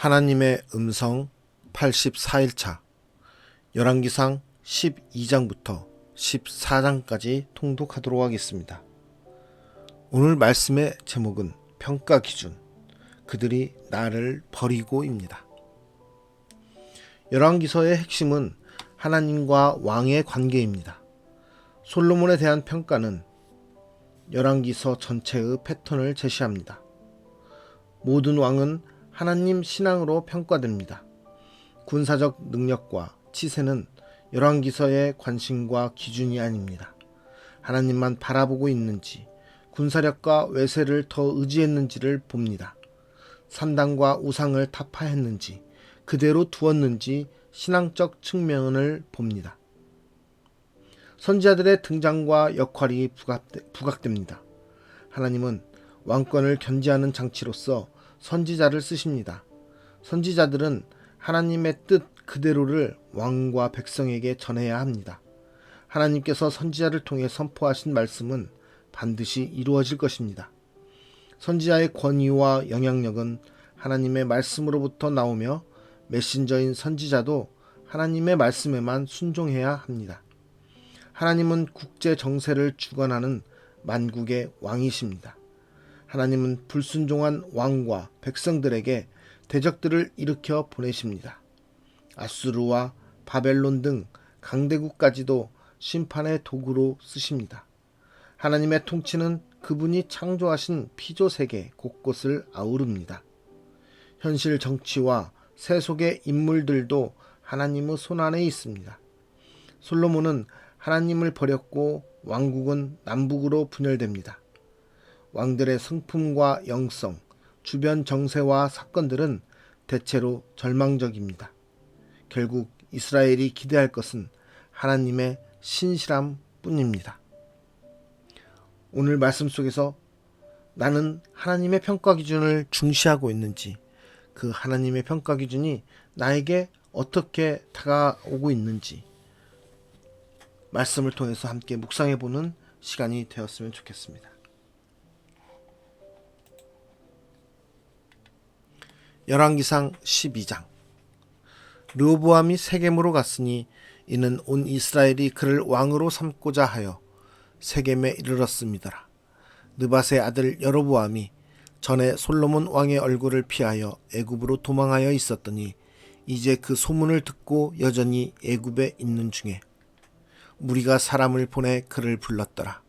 하나님의 음성 84일차 열왕기상 12장부터 14장까지 통독하도록 하겠습니다. 오늘 말씀의 제목은 평가 기준, 그들이 나를 버리고입니다. 열왕기서의 핵심은 하나님과 왕의 관계입니다. 솔로몬에 대한 평가는 열왕기서 전체의 패턴을 제시합니다. 모든 왕은 하나님 신앙으로 평가됩니다. 군사적 능력과 치세는 열왕기서의 관심과 기준이 아닙니다. 하나님만 바라보고 있는지, 군사력과 외세를 더 의지했는지를 봅니다. 산당과 우상을 타파했는지, 그대로 두었는지 신앙적 측면을 봅니다. 선지자들의 등장과 역할이 부각됩니다. 하나님은 왕권을 견지하는 장치로서 선지자를 쓰십니다. 선지자들은 하나님의 뜻 그대로를 왕과 백성에게 전해야 합니다. 하나님께서 선지자를 통해 선포하신 말씀은 반드시 이루어질 것입니다. 선지자의 권위와 영향력은 하나님의 말씀으로부터 나오며 메신저인 선지자도 하나님의 말씀에만 순종해야 합니다. 하나님은 국제 정세를 주관하는 만국의 왕이십니다. 하나님은 불순종한 왕과 백성들에게 대적들을 일으켜 보내십니다. 아수르와 바벨론 등 강대국까지도 심판의 도구로 쓰십니다. 하나님의 통치는 그분이 창조하신 피조세계 곳곳을 아우릅니다. 현실 정치와 세속의 인물들도 하나님의 손안에 있습니다. 솔로몬은 하나님을 버렸고 왕국은 남북으로 분열됩니다. 왕들의 성품과 영성, 주변 정세와 사건들은 대체로 절망적입니다. 결국 이스라엘이 기대할 것은 하나님의 신실함 뿐입니다. 오늘 말씀 속에서 나는 하나님의 평가 기준을 중시하고 있는지, 그 하나님의 평가 기준이 나에게 어떻게 다가오고 있는지 말씀을 통해서 함께 묵상해보는 시간이 되었으면 좋겠습니다. 열왕기상 12장. 르호보암이 세겜으로 갔으니 이는 온 이스라엘이 그를 왕으로 삼고자 하여 세겜에 이르렀음이더라. 느밧의 아들 여로보암이 전에 솔로몬 왕의 얼굴을 피하여 애굽으로 도망하여 있었더니 이제 그 소문을 듣고 여전히 애굽에 있는 중에 무리가 사람을 보내 그를 불렀더라.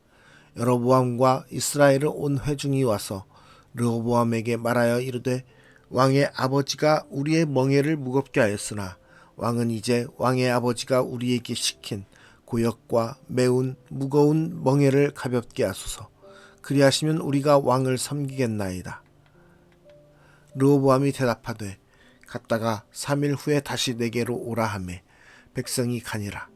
여로보암과 이스라엘의 온 회중이 와서 르호보암에게 말하여 이르되 왕의 아버지가 우리의 멍에를 무겁게 하였으나 왕은 이제 왕의 아버지가 우리에게 시킨 고역과 매운 무거운 멍에를 가볍게 하소서. 그리하시면 우리가 왕을 섬기겠나이다. 르호보암이 대답하되 갔다가 3일 후에 다시 내게로 오라 하매 백성이 가니라.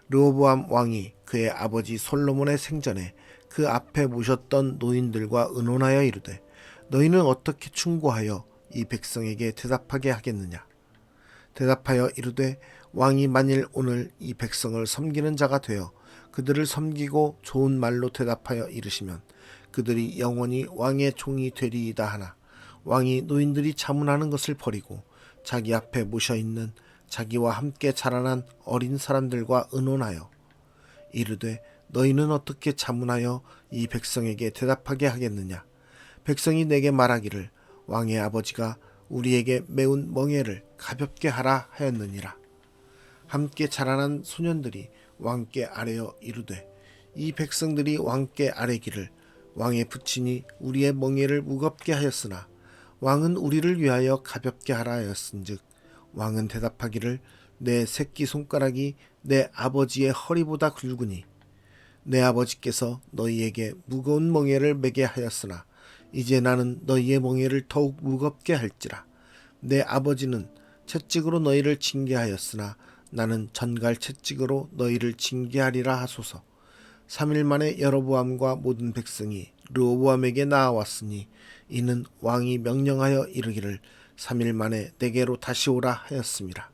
르호보암 왕이 그의 아버지 솔로몬의 생전에 그 앞에 모셨던 노인들과 의논하여 이르되 너희는 어떻게 충고하여 이 백성에게 대답하게 하겠느냐. 대답하여 이르되 왕이 만일 오늘 이 백성을 섬기는 자가 되어 그들을 섬기고 좋은 말로 대답하여 이르시면 그들이 영원히 왕의 종이 되리이다 하나 왕이 노인들이 자문하는 것을 버리고 자기 앞에 모셔있는 자기와 함께 자라난 어린 사람들과 의논하여 이르되 너희는 어떻게 자문하여 이 백성에게 대답하게 하겠느냐. 백성이 내게 말하기를 왕의 아버지가 우리에게 매운 멍에를 가볍게 하라 하였느니라. 함께 자라난 소년들이 왕께 아뢰어 이르되 이 백성들이 왕께 아뢰기를 왕의 부친이 우리의 멍에를 무겁게 하였으나 왕은 우리를 위하여 가볍게 하라 하였은즉 왕은 대답하기를 내 새끼손가락이 내 아버지의 허리보다 굵으니 내 아버지께서 너희에게 무거운 멍에를 매게 하였으나 이제 나는 너희의 멍에를 더욱 무겁게 할지라. 내 아버지는 채찍으로 너희를 징계하였으나 나는 전갈 채찍으로 너희를 징계하리라 하소서. 3일 만에 여로보암과 모든 백성이 르호보암에게 나아왔으니 이는 왕이 명령하여 이르기를 3일 만에 내게로 다시 오라 하였음이라.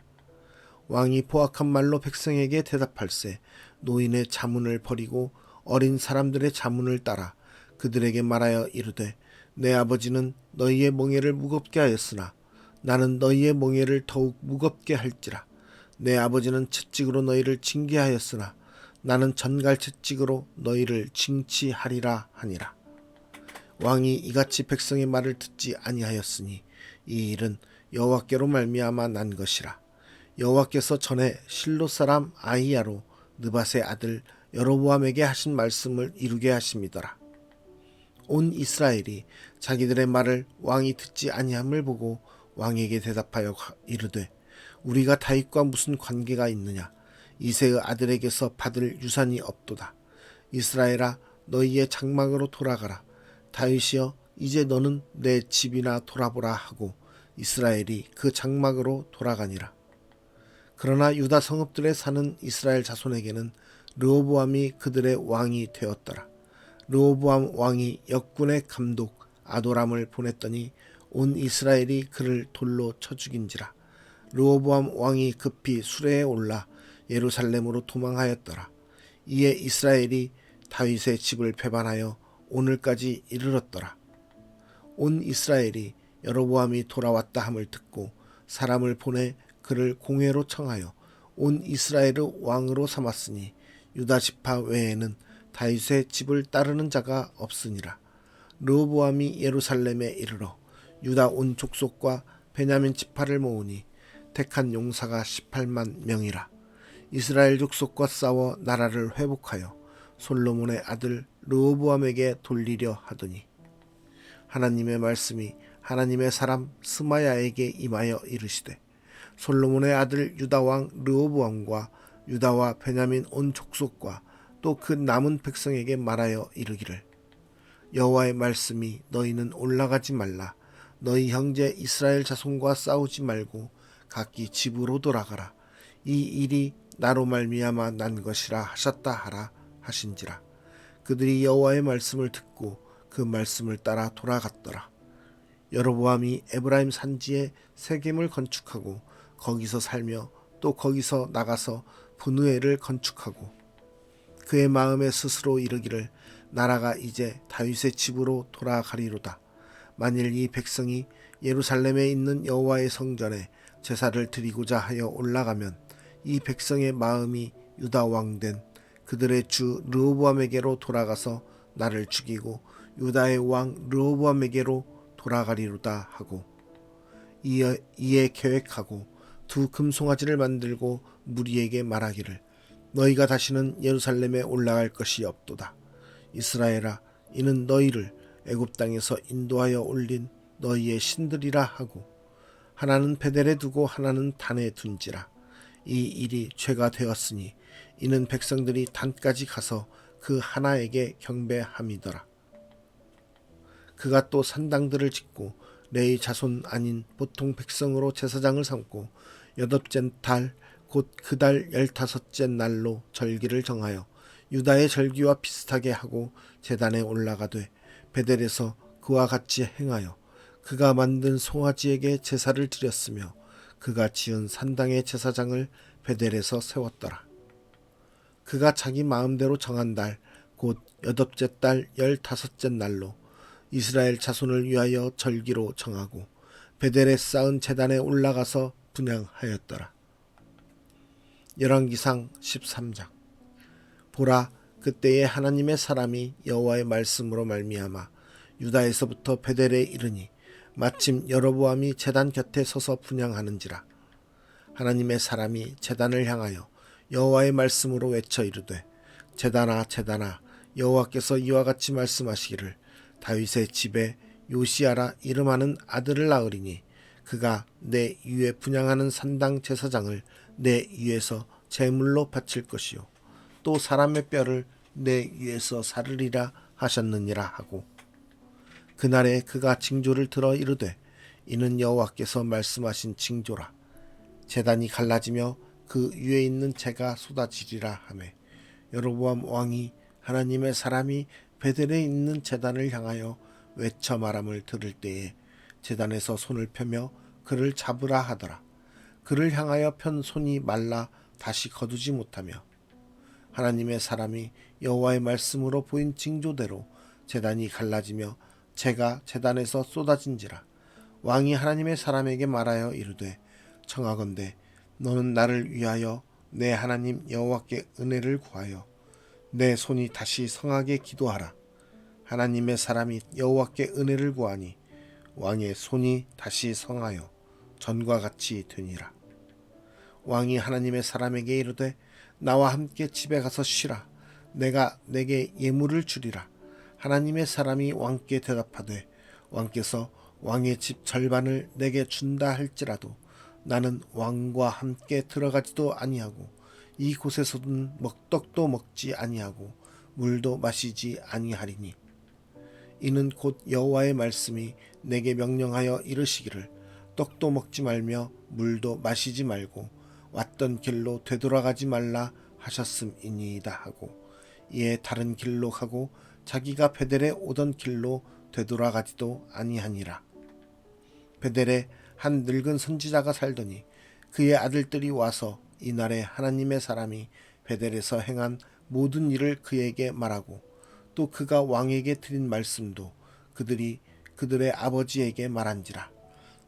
왕이 포악한 말로 백성에게 대답할세 노인의 자문을 버리고 어린 사람들의 자문을 따라 그들에게 말하여 이르되 내 아버지는 너희의 멍에를 무겁게 하였으나 나는 너희의 멍에를 더욱 무겁게 할지라. 내 아버지는 채찍으로 너희를 징계하였으나 나는 전갈 채찍으로 너희를 징치하리라 하니라. 왕이 이같이 백성의 말을 듣지 아니하였으니 이 일은 여호와께로 말미암아 난 것이라. 여호와께서 전에 실로 사람 아히야로 느밧의 아들 여로보암에게 하신 말씀을 이루게 하심이더라. 온 이스라엘이 자기들의 말을 왕이 듣지 아니함을 보고 왕에게 대답하여 이르되 우리가 다윗과 무슨 관계가 있느냐. 이새의 아들에게서 받을 유산이 없도다. 이스라엘아 너희의 장막으로 돌아가라. 다윗이여 이제 너는 내 집이나 돌아보라 하고 이스라엘이 그 장막으로 돌아가니라. 그러나 유다 성읍들에 사는 이스라엘 자손에게는 르호보암이 그들의 왕이 되었더라. 르호보암 왕이 역군의 감독 아도람을 보냈더니 온 이스라엘이 그를 돌로 쳐 죽인지라. 르호보암 왕이 급히 수레에 올라 예루살렘으로 도망하였더라. 이에 이스라엘이 다윗의 집을 배반하여 오늘까지 이르렀더라. 온 이스라엘이 여로보암이 돌아왔다 함을 듣고 사람을 보내 그를 공회로 청하여 온 이스라엘의 왕으로 삼았으니 유다 지파 외에는 다윗의 집을 따르는 자가 없으니라. 르호보암이 예루살렘에 이르러 유다 온 족속과 베냐민 지파를 모으니 택한 용사가 18만 명이라. 이스라엘 족속과 싸워 나라를 회복하여 솔로몬의 아들 르호보암에게 돌리려 하더니 하나님의 말씀이 하나님의 사람 스마야에게 임하여 이르시되 솔로몬의 아들 유다 왕 르호보암과 유다와 베냐민 온 족속과 또 그 남은 백성에게 말하여 이르기를 여호와의 말씀이 너희는 올라가지 말라. 너희 형제 이스라엘 자손과 싸우지 말고 각기 집으로 돌아가라. 이 일이 나로 말미암아 난 것이라 하셨다 하라 하신지라. 그들이 여호와의 말씀을 듣고 그 말씀을 따라 돌아갔더라. 여로보암이 에브라임 산지에 세겜을 건축하고 거기서 살며 또 거기서 나가서 분우엘을 건축하고 그의 마음에 스스로 이르기를 나라가 이제 다윗의 집으로 돌아가리로다. 만일 이 백성이 예루살렘에 있는 여호와의 성전에 제사를 드리고자 하여 올라가면 이 백성의 마음이 유다 왕된 그들의 주 르호보암에게로 돌아가서 나를 죽이고 유다의 왕 르호보암에게로 돌아가리로다 하고 이에 계획하고 두 금송아지를 만들고 무리에게 말하기를 너희가 다시는 예루살렘에 올라갈 것이 없도다. 이스라엘아 이는 너희를 애굽 땅에서 인도하여 올린 너희의 신들이라 하고 하나는 베델에 두고 하나는 단에 둔지라. 이 일이 죄가 되었으니 이는 백성들이 단까지 가서 그 하나에게 경배함이더라. 그가 또 산당들을 짓고 레위 자손 아닌 보통 백성으로 제사장을 삼고 여덟째 달 곧 그 달 15째 날로 절기를 정하여 유다의 절기와 비슷하게 하고 제단에 올라가되 베델에서 그와 같이 행하여 그가 만든 송아지에게 제사를 드렸으며 그가 지은 산당의 제사장을 베델에서 세웠더라. 그가 자기 마음대로 정한 달 곧 여덟째 달 15째 날로 이스라엘 자손을 위하여 절기로 정하고 베델에 쌓은 제단에 올라가서 분향하였더라. 열왕기상 13장. 보라 그때에 하나님의 사람이 여호와의 말씀으로 말미암아 유다에서부터 베델에 이르니 마침 여로보암이 제단 곁에 서서 분향하는지라. 하나님의 사람이 제단을 향하여 여호와의 말씀으로 외쳐 이르되 제단아 제단아 여호와께서 이와 같이 말씀하시기를 다윗의 집에 요시야라 이름하는 아들을 낳으리니 그가 내 위에 분향하는 산당 제사장을 내 위에서 제물로 바칠 것이요 또 사람의 뼈를 내 위에서 사르리라 하셨느니라 하고 그날에 그가 징조를 들어 이르되 이는 여호와께서 말씀하신 징조라. 제단이 갈라지며 그 위에 있는 재가 쏟아지리라 하매 여로보암 왕이 하나님의 사람이 베델에 있는 제단을 향하여 외쳐 말함을 들을 때에 제단에서 손을 펴며 그를 잡으라 하더라. 그를 향하여 편 손이 말라 다시 거두지 못하며 하나님의 사람이 여호와의 말씀으로 보인 징조대로 제단이 갈라지며 재가 제단에서 쏟아진지라. 왕이 하나님의 사람에게 말하여 이르되 청하건대 너는 나를 위하여 내 하나님 여호와께 은혜를 구하여 내 손이 다시 성하게 기도하라. 하나님의 사람이 여호와께 은혜를 구하니 왕의 손이 다시 성하여 전과 같이 되니라. 왕이 하나님의 사람에게 이르되 나와 함께 집에 가서 쉬라. 내가 내게 예물을 주리라. 하나님의 사람이 왕께 대답하되 왕께서 왕의 집 절반을 내게 준다 할지라도 나는 왕과 함께 들어가지도 아니하고 이곳에서는 떡도 먹지 아니하고 물도 마시지 아니하리니 이는 곧 여호와의 말씀이 내게 명령하여 이르시기를 떡도 먹지 말며 물도 마시지 말고 왔던 길로 되돌아가지 말라 하셨음이니이다 하고 이에 다른 길로 가고 자기가 베델에 오던 길로 되돌아가지도 아니하니라. 베델에 한 늙은 선지자가 살더니 그의 아들들이 와서 이날에 하나님의 사람이 베델에서 행한 모든 일을 그에게 말하고 또 그가 왕에게 드린 말씀도 그들이 그들의 아버지에게 말한지라.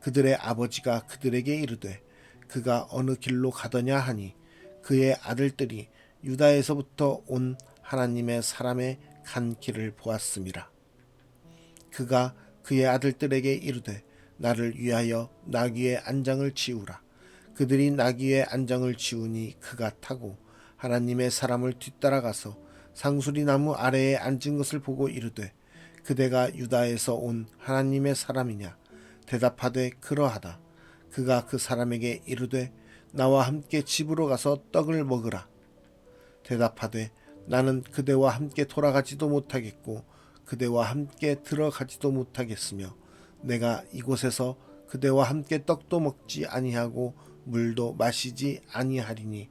그들의 아버지가 그들에게 이르되 그가 어느 길로 가더냐 하니 그의 아들들이 유다에서부터 온 하나님의 사람의 간 길을 보았음이라. 그가 그의 아들들에게 이르되 나를 위하여 나귀의 안장을 지우라. 그들이 나귀의 안장을 지우니 그가 타고 하나님의 사람을 뒤따라가서 상수리 나무 아래에 앉은 것을 보고 이르되 그대가 유다에서 온 하나님의 사람이냐? 대답하되 그러하다. 그가 그 사람에게 이르되 나와 함께 집으로 가서 떡을 먹으라. 대답하되 나는 그대와 함께 돌아가지도 못하겠고 그대와 함께 들어가지도 못하겠으며 내가 이곳에서 그대와 함께 떡도 먹지 아니하고 물도 마시지 아니하리니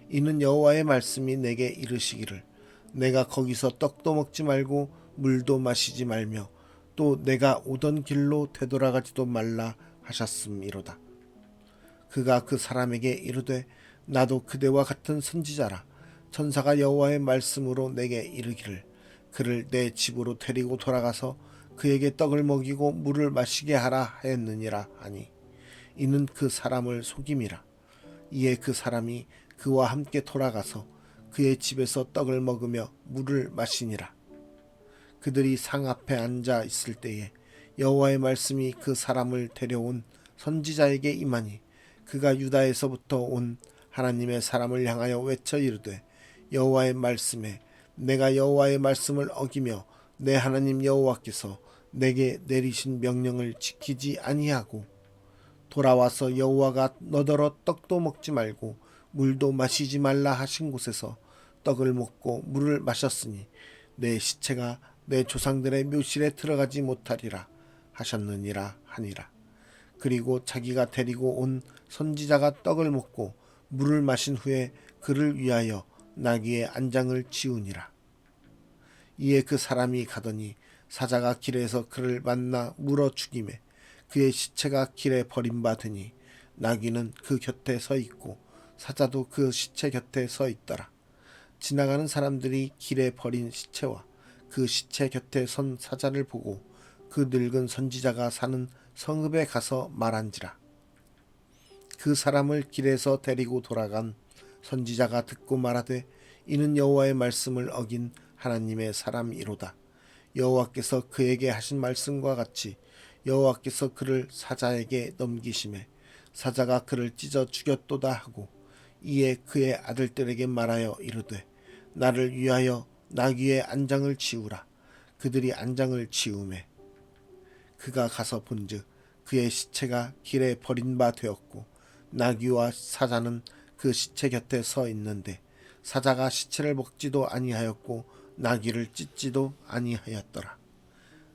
이는 여호와의 말씀이 내게 이르시기를 내가 거기서 떡도 먹지 말고 물도 마시지 말며 또 내가 오던 길로 되돌아가지도 말라 하셨음이로다. 그가 그 사람에게 이르되 나도 그대와 같은 선지자라. 천사가 여호와의 말씀으로 내게 이르기를 그를 내 집으로 데리고 돌아가서 그에게 떡을 먹이고 물을 마시게 하라 하였느니라 하니 이는 그 사람을 속임이라. 이에 그 사람이 그와 함께 돌아가서 그의 집에서 떡을 먹으며 물을 마시니라. 그들이 상 앞에 앉아 있을 때에 여호와의 말씀이 그 사람을 데려온 선지자에게 임하니 그가 유다에서부터 온 하나님의 사람을 향하여 외쳐 이르되 여호와의 말씀에 내가 여호와의 말씀을 어기며 내 하나님 여호와께서 내게 내리신 명령을 지키지 아니하고 돌아와서 여호와가 너더러 떡도 먹지 말고 물도 마시지 말라 하신 곳에서 떡을 먹고 물을 마셨으니 내 시체가 내 조상들의 묘실에 들어가지 못하리라 하셨느니라 하니라. 그리고 자기가 데리고 온 선지자가 떡을 먹고 물을 마신 후에 그를 위하여 나귀의 안장을 지우니라. 이에 그 사람이 가더니 사자가 길에서 그를 만나 물어 죽이매 그의 시체가 길에 버림받으니 나귀는 그 곁에 서 있고 사자도 그 시체 곁에 서 있더라. 지나가는 사람들이 길에 버린 시체와 그 시체 곁에 선 사자를 보고 그 늙은 선지자가 사는 성읍에 가서 말한지라. 그 사람을 길에서 데리고 돌아간 선지자가 듣고 말하되 이는 여호와의 말씀을 어긴 하나님의 사람이로다. 여호와께서 그에게 하신 말씀과 같이 여호와께서 그를 사자에게 넘기심에 사자가 그를 찢어 죽였도다 하고 이에 그의 아들들에게 말하여 이르되 나를 위하여 나귀의 안장을 지우라. 그들이 안장을 지우매 그가 가서 본즉 그의 시체가 길에 버린 바 되었고 나귀와 사자는 그 시체 곁에 서 있는데 사자가 시체를 먹지도 아니하였고 나귀를 찢지도 아니하였더라.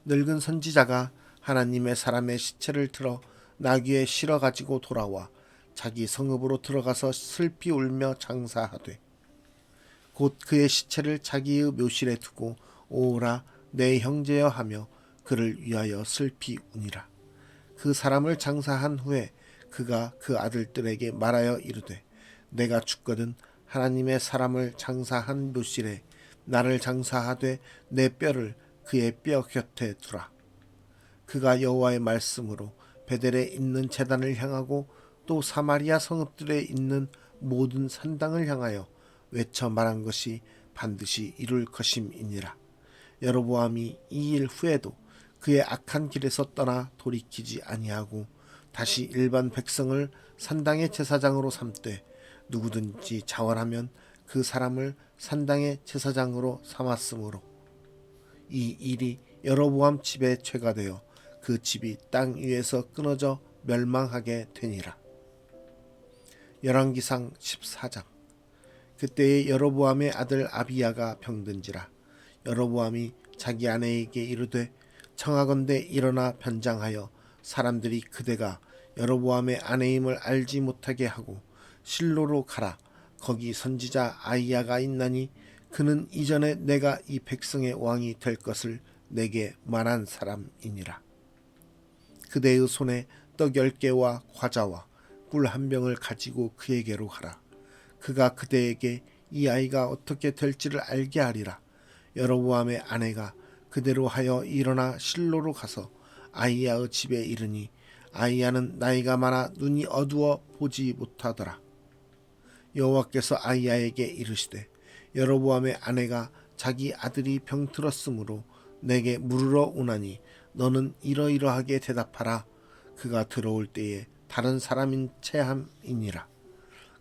늙은 선지자가 하나님의 사람의 시체를 틀어 나귀에 실어 가지고 돌아와 자기 성읍으로 들어가서 슬피 울며 장사하되 곧 그의 시체를 자기의 묘실에 두고 오라 내 형제여 하며 그를 위하여 슬피 우니라. 그 사람을 장사한 후에 그가 그 아들들에게 말하여 이르되 내가 죽거든 하나님의 사람을 장사한 묘실에 나를 장사하되 내 뼈를 그의 뼈 곁에 두라. 그가 여호와의 말씀으로 베델에 있는 제단을 향하고 또 사마리아 성읍들에 있는 모든 산당을 향하여 외쳐 말한 것이 반드시 이룰 것임이니라. 여로보암이 이 일 후에도 그의 악한 길에서 떠나 돌이키지 아니하고 다시 일반 백성을 산당의 제사장으로 삼되 누구든지 자원하면 그 사람을 산당의 제사장으로 삼았으므로 이 일이 여로보암 집의 죄가 되어 그 집이 땅 위에서 끊어져 멸망하게 되니라. 열왕기상 14장. 그때에 여로보암의 아들 아비야가 병든지라. 여로보암이 자기 아내에게 이르되 청하건대 일어나 변장하여 사람들이 그대가 여로보암의 아내임을 알지 못하게 하고 실로로 가라. 거기 선지자 아이야가 있나니 그는 이전에 내가 이 백성의 왕이 될 것을 내게 말한 사람이니라. 그대의 손에 떡 10개와 과자와 꿀 1병을 가지고 그에게로 가라. 그가 그대에게 이 아이가 어떻게 될지를 알게 하리라. 여로보암의 아내가 그대로 하여 일어나 실로로 가서 아이야의 집에 이르니 아이야는 나이가 많아 눈이 어두워 보지 못하더라. 여호와께서 아이야에게 이르시되 여로보암의 아내가 자기 아들이 병들었으므로 내게 물으러 오나니 너는 이러이러하게 대답하라. 그가 들어올 때에 다른 사람인 체함이니라.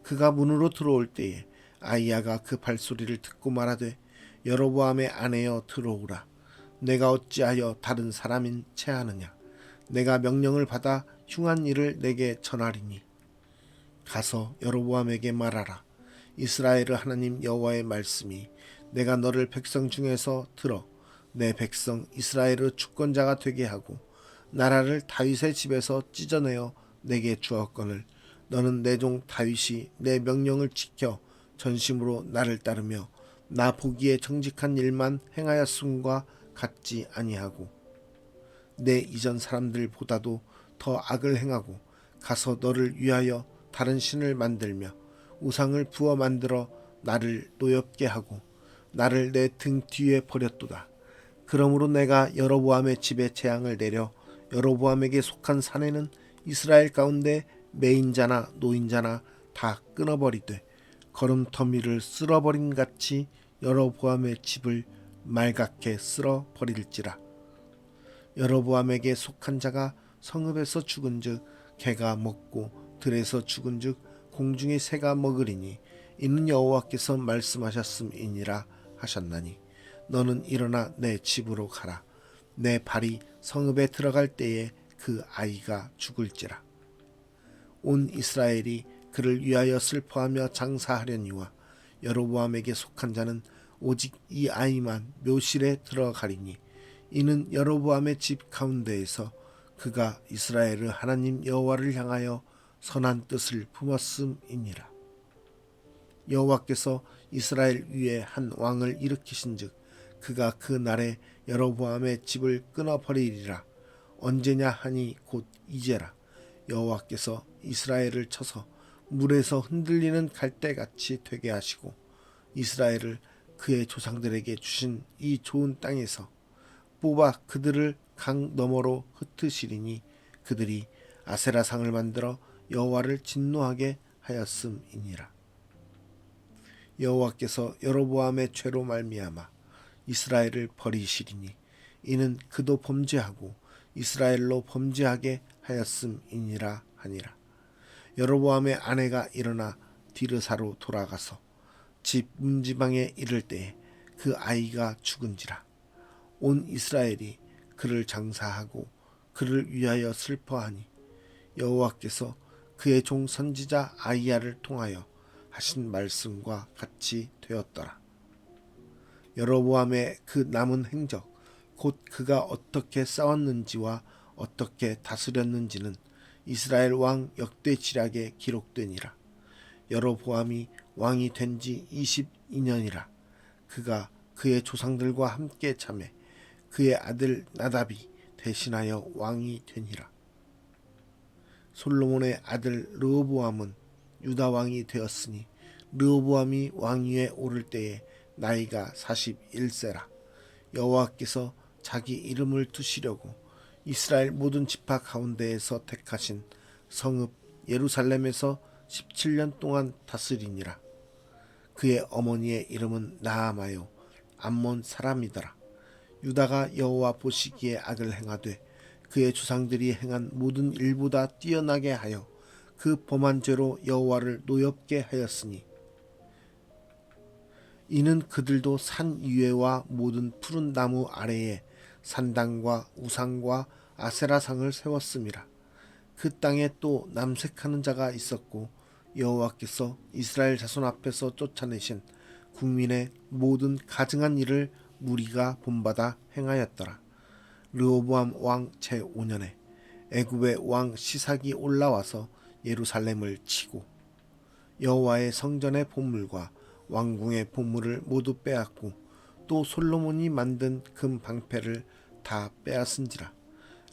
그가 문으로 들어올 때에 아이야가 그 발소리를 듣고 말하되 여로보암의 아내여 들어오라. 내가 어찌하여 다른 사람인 체하느냐. 내가 명령을 받아 흉한 일을 내게 전하리니 가서 여로보암에게 말하라. 이스라엘의 하나님 여호와의 말씀이 내가 너를 백성 중에서 들어 내 백성 이스라엘의 주권자가 되게 하고 나라를 다윗의 집에서 찢어내어 내게 주었거늘 너는 내 종 다윗이 내 명령을 지켜 전심으로 나를 따르며 나 보기에 정직한 일만 행하였음과 같지 아니하고 내 이전 사람들보다도 더 악을 행하고 가서 너를 위하여 다른 신을 만들며 우상을 부어 만들어 나를 노엽게 하고 나를 내 등 뒤에 버렸도다. 그러므로 내가 여로보암의 집에 재앙을 내려 여로보암에게 속한 사내는 이스라엘 가운데 매인자나 노인자나 다 끊어버리되 거름더미를 쓸어버린 같이 여로보암의 집을 말갛게 쓸어버릴지라. 여로보암에게 속한 자가 성읍에서 죽은즉 개가 먹고 들에서 죽은즉 공중의 새가 먹으리니 이는 여호와께서 말씀하셨음이니라 하셨나니 너는 일어나 내 집으로 가라. 내 발이 성읍에 들어갈 때에 그 아이가 죽을지라. 온 이스라엘이 그를 위하여 슬퍼하며 장사하려니와 여로보암에게 속한 자는 오직 이 아이만 묘실에 들어가리니 이는 여로보암의 집 가운데에서 그가 이스라엘의 하나님 여호와를 향하여 선한 뜻을 품었음이니라. 여호와께서 이스라엘 위에 한 왕을 일으키신즉 그가 그 날에 여로보암의 집을 끊어버리리라. 언제냐 하니 곧 이제라. 여호와께서 이스라엘을 쳐서 물에서 흔들리는 갈대같이 되게 하시고 이스라엘을 그의 조상들에게 주신 이 좋은 땅에서 뽑아 그들을 강 너머로 흩으시리니 그들이 아세라상을 만들어 여호와를 진노하게 하였음이니라. 여호와께서 여로보암의 죄로 말미암아 이스라엘을 버리시리니 이는 그도 범죄하고 이스라엘로 범죄하게 하였음이니라 하니라. 여로보암의 아내가 일어나 디르사로 돌아가서 집 문지방에 이를 때에 그 아이가 죽은지라. 온 이스라엘이 그를 장사하고 그를 위하여 슬퍼하니 여호와께서 그의 종 선지자 아이야를 통하여 하신 말씀과 같이 되었더라. 여로보암의 그 남은 행적 곧 그가 어떻게 싸웠는지와 어떻게 다스렸는지는 이스라엘 왕 역대지략에 기록되니라. 여로보암이 왕이 된 지 22년이라. 그가 그의 조상들과 함께 참해 그의 아들 나답이 대신하여 왕이 되니라. 솔로몬의 아들 르호보암은 유다 왕이 되었으니 르호보암이 왕위에 오를 때에 나이가 41세라. 여호와께서 자기 이름을 두시려고 이스라엘 모든 지파 가운데에서 택하신 성읍 예루살렘에서 17년 동안 다스리니라. 그의 어머니의 이름은 나아마요 암몬 사람이더라. 유다가 여호와 보시기에 악을 행하되 그의 조상들이 행한 모든 일보다 뛰어나게 하여 그 범한 죄로 여호와를 노엽게 하였으니 이는 그들도 산 위에와 모든 푸른 나무 아래에 산당과 우상과 아세라상을 세웠음이라. 그 땅에 또 남색하는 자가 있었고 여호와께서 이스라엘 자손 앞에서 쫓아내신 국민의 모든 가증한 일을 무리가 본받아 행하였더라. 르호보암 왕 제5년에 애굽의 왕 시삭이 올라와서 예루살렘을 치고 여호와의 성전의 보물과 왕궁의 보물을 모두 빼앗고 또 솔로몬이 만든 금 방패를 다 빼앗은지라.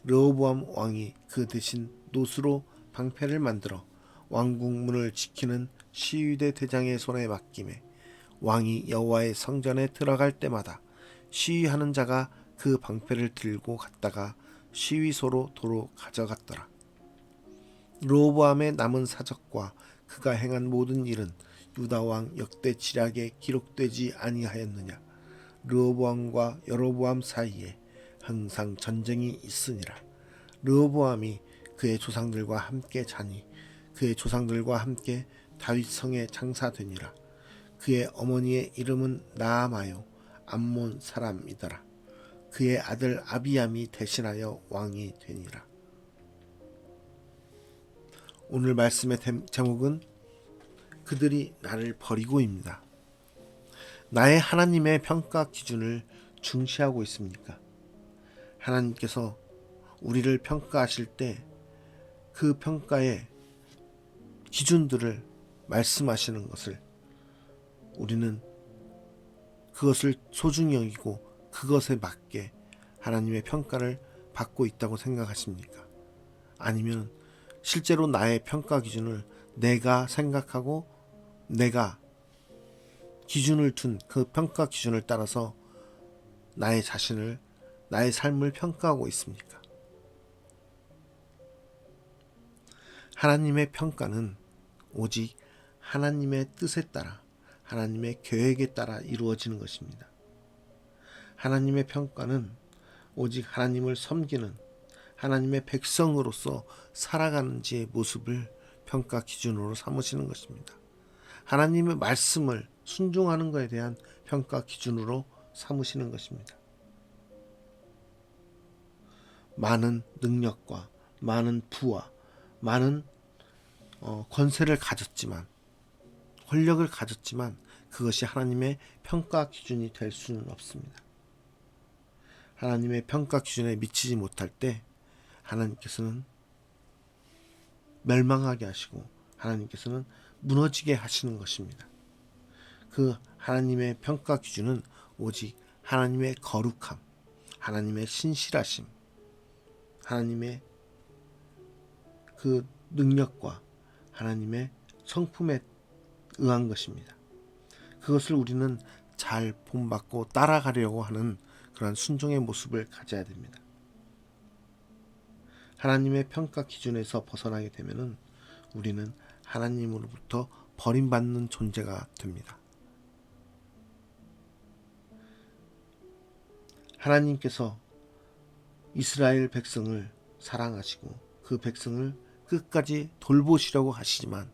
르호보암 왕이 그 대신 노수로 방패를 만들어 왕궁 문을 지키는 시위대 대장의 손에 맡김에 왕이 여호와의 성전에 들어갈 때마다 시위하는 자가 그 방패를 들고 갔다가 시위소로 도로 가져갔더라. 르호보암의 남은 사적과 그가 행한 모든 일은 유다 왕 역대 지략에 기록되지 아니하였느냐. 르호보암과 여로보암 사이에 항상 전쟁이 있으니라. 르호보암이 그의 조상들과 함께 자니 그의 조상들과 함께 다윗 성에 장사되니라. 그의 어머니의 이름은 나아마요 암몬 사람이더라. 그의 아들 아비암이 대신하여 왕이 되니라. 오늘 말씀의 제목은 그들이 나를 버리고입니다. 나의 하나님의 평가 기준을 중시하고 있습니까? 하나님께서 우리를 평가하실 때 그 평가의 기준들을 말씀하시는 것을 우리는 그것을 소중히 여기고 그것에 맞게 하나님의 평가를 받고 있다고 생각하십니까? 아니면 실제로 나의 평가 기준을 내가 생각하고 내가 기준을 둔 그 평가 기준을 따라서 나의 자신을, 나의 삶을 평가하고 있습니까? 하나님의 평가는 오직 하나님의 뜻에 따라, 하나님의 계획에 따라 이루어지는 것입니다. 하나님의 평가는 오직 하나님을 섬기는 하나님의 백성으로서 살아가는지의 모습을 평가 기준으로 삼으시는 것입니다. 하나님의 말씀을 순종하는 것에 대한 평가 기준으로 삼으시는 것입니다. 많은 능력과 많은 부와 많은 권세를 가졌지만, 권력을 가졌지만 그것이 하나님의 평가 기준이 될 수는 없습니다. 하나님의 평가 기준에 미치지 못할 때 하나님께서는 멸망하게 하시고 하나님께서는 무너지게 하시는 것입니다. 그 하나님의 평가 기준은 오직 하나님의 거룩함, 하나님의 신실하심, 하나님의 그 능력과 하나님의 성품에 의한 것입니다. 그것을 우리는 잘 본받고 따라가려고 하는 그러한 순종의 모습을 가져야 됩니다. 하나님의 평가 기준에서 벗어나게 되면은 우리는 하나님으로부터 버림받는 존재가 됩니다. 하나님께서 이스라엘 백성을 사랑하시고 그 백성을 끝까지 돌보시려고 하시지만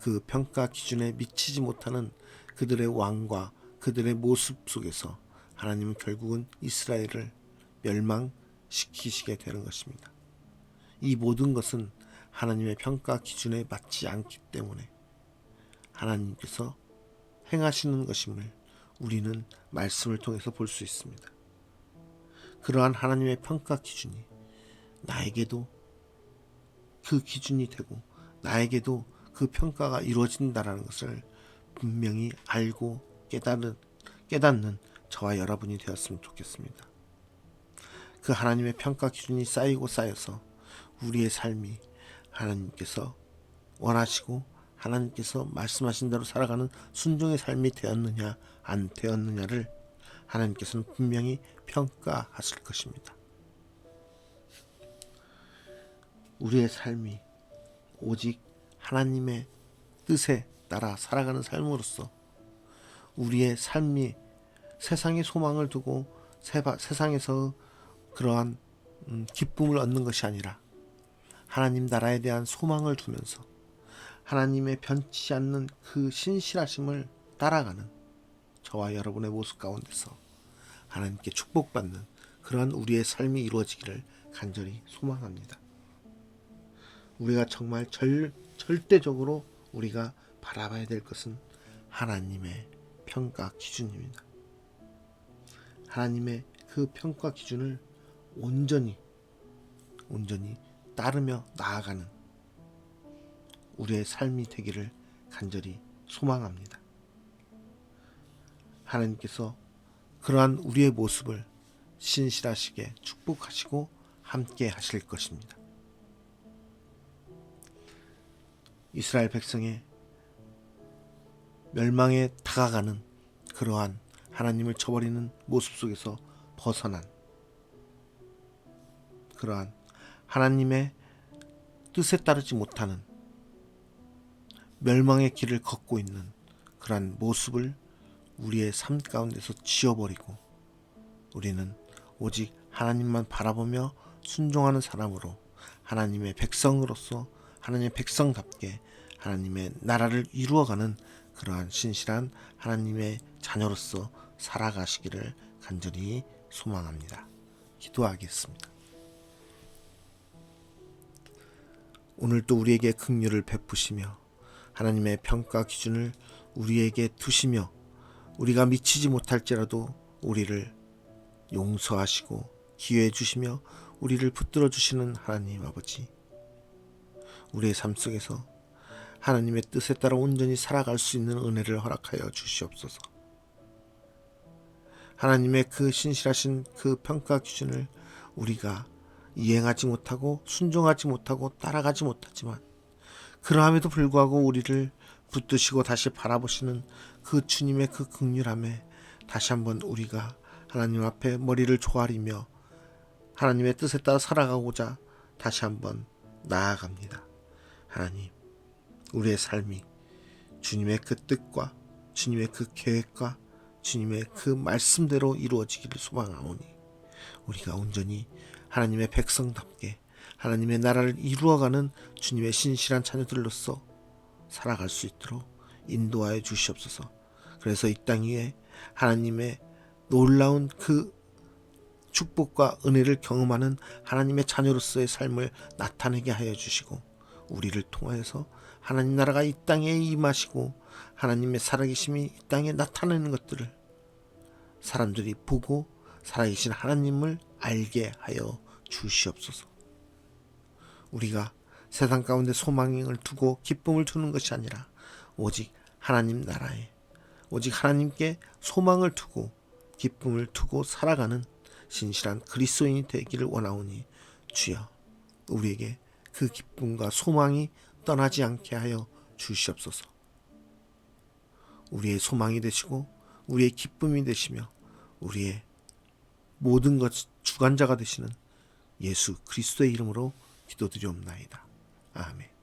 그 평가 기준에 미치지 못하는 그들의 왕과 그들의 모습 속에서 하나님은 결국은 이스라엘을 멸망시키시게 되는 것입니다. 이 모든 것은 하나님의 평가 기준에 맞지 않기 때문에 하나님께서 행하시는 것임을 우리는 말씀을 통해서 볼 수 있습니다. 그러한 하나님의 평가 기준이 나에게도 그 기준이 되고 나에게도 그 평가가 이루어진다는 것을 분명히 알고 깨닫는 저와 여러분이 되었으면 좋겠습니다. 그 하나님의 평가 기준이 쌓이고 쌓여서 우리의 삶이 하나님께서 원하시고 하나님께서 말씀하신 대로 살아가는 순종의 삶이 되었느냐 안 되었느냐를 하나님께서는 분명히 평가하실 것입니다. 우리의 삶이 오직 하나님의 뜻에 따라 살아가는 삶으로서 우리의 삶이 세상의 소망을 두고 세상에서 그러한 기쁨을 얻는 것이 아니라 하나님 나라에 대한 소망을 두면서 하나님의 변치 않는 그 신실하심을 따라가는 저와 여러분의 모습 가운데서 하나님께 축복받는 그러한 우리의 삶이 이루어지기를 간절히 소망합니다. 우리가 정말 절대적으로 우리가 바라봐야 될 것은 하나님의 평가 기준입니다. 하나님의 그 평가 기준을 온전히 따르며 나아가는 우리의 삶이 되기를 간절히 소망합니다. 하나님께서 그러한 우리의 모습을 신실하시게 축복하시고 함께 하실 것입니다. 이스라엘 백성의 멸망에 다가가는 그러한 하나님을 저버리는 모습 속에서 벗어난 그러한 하나님의 뜻에 따르지 못하는 멸망의 길을 걷고 있는 그러한 모습을 우리의 삶 가운데서 지워버리고 우리는 오직 하나님만 바라보며 순종하는 사람으로 하나님의 백성으로서 하나님의 백성답게 하나님의 나라를 이루어가는 그러한 신실한 하나님의 자녀로서 살아가시기를 간절히 소망합니다. 기도하겠습니다. 오늘도 우리에게 긍휼을 베푸시며 하나님의 평가 기준을 우리에게 두시며 우리가 미치지 못할지라도 우리를 용서하시고 기회해 주시며 우리를 붙들어 주시는 하나님 아버지, 우리의 삶 속에서 하나님의 뜻에 따라 온전히 살아갈 수 있는 은혜를 허락하여 주시옵소서. 하나님의 그 신실하신 그 평가 기준을 우리가 이행하지 못하고 순종하지 못하고 따라가지 못하지만 그러함에도 불구하고 우리를 붙드시고 다시 바라보시는 그 주님의 그 긍휼함에 다시 한번 우리가 하나님 앞에 머리를 조아리며 하나님의 뜻에 따라 살아가고자 다시 한번 나아갑니다. 하나님, 우리의 삶이 주님의 그 뜻과 주님의 그 계획과 주님의 그 말씀대로 이루어지기를 소망하오니 우리가 온전히 하나님의 백성답게 하나님의 나라를 이루어가는 주님의 신실한 자녀들로서 살아갈 수 있도록 인도하여 주시옵소서. 그래서 이 땅 위에 하나님의 놀라운 그 축복과 은혜를 경험하는 하나님의 자녀로서의 삶을 나타내게 하여 주시고 우리를 통하여서 하나님 나라가 이 땅에 임하시고 하나님의 살아계심이 이 땅에 나타나는 것들을 사람들이 보고 살아계신 하나님을 알게 하여 주시옵소서. 우리가 세상 가운데 소망을 두고 기쁨을 두는 것이 아니라 오직 하나님 나라에 오직 하나님께 소망을 두고 기쁨을 두고 살아가는 신실한 그리스도인이 되기를 원하오니 주여 우리에게 그 기쁨과 소망이 떠나지 않게 하여 주시옵소서. 우리의 소망이 되시고 우리의 기쁨이 되시며 우리의 모든 것 주관자가 되시는 예수 그리스도의 이름으로 기도드리옵나이다. 아멘.